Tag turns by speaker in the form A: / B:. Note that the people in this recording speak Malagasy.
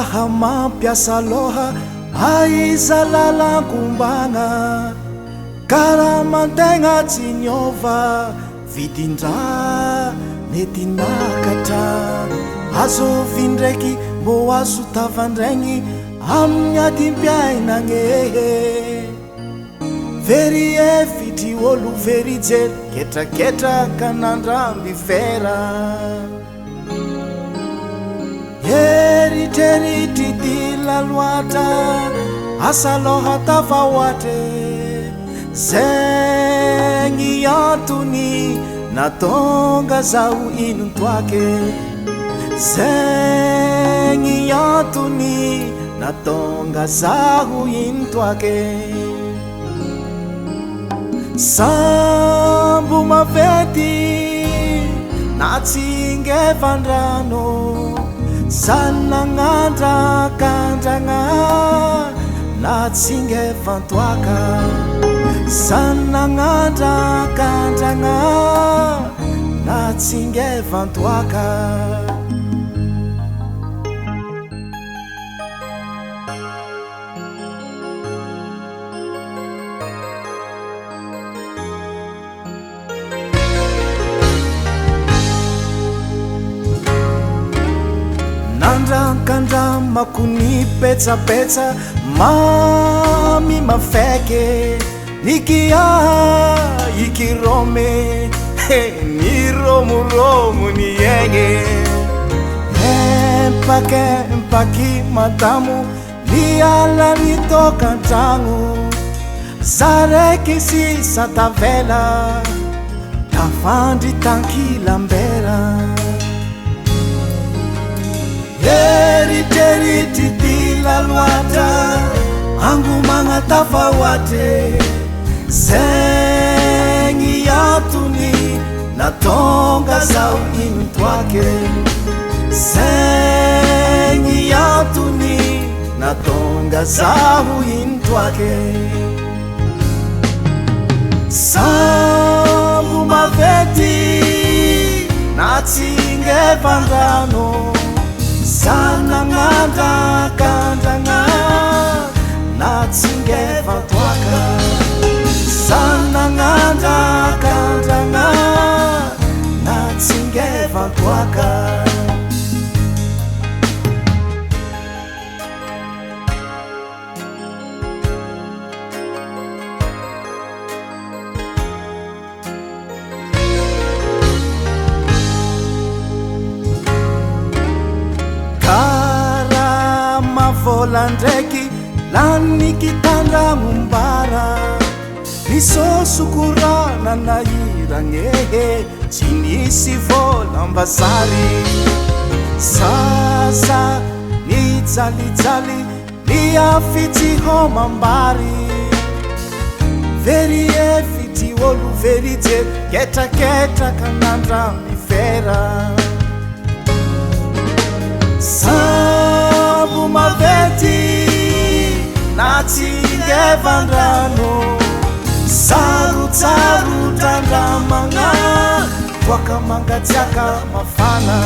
A: raha mampiasa loha aiza lalankombagna karamantegna tsy niova vidindra mety nakatra azovy ndraiky mbô azo tavandraigny amin'ny adimpiainagny very efitry olo very jery ketraketraka nandramby fera eritreritry dila loatra asa loha tavahoatre zegny antony natonga zaho inontoake zegny antony natonga zaho inontoake sambo mavety na tsingevandrano sannagnandrakandragna na tsingevantoaka sannagnandrakandragna na tsingevantoaka nandrakandramako ny petsapetsa mamy mafeke nikia ikirome ni romuromu ni yenge empaki matamu liala nitoka ntangu zareki sisa tavela tafandry tankilambera eritreritry dila loatra angomagna tafahoatre zegny antony natonga zaho inontoake zegny antony natonga zaho inontoake sambo mavety na tsingevandrano sannagnandrakandragna na tsingevantoaka sannagnandrakandragna na tsingevantoaka volandraiky lanikitandramombara nisosokorana nahiragny tsy nisy volambazary sasa nijalijaly niafitsy homambary very efitry olo very jery ketraketraka nandramby fera sambo mavety na tsingevandrano sarotsarotrandramagna toaka mangatsiaka mafana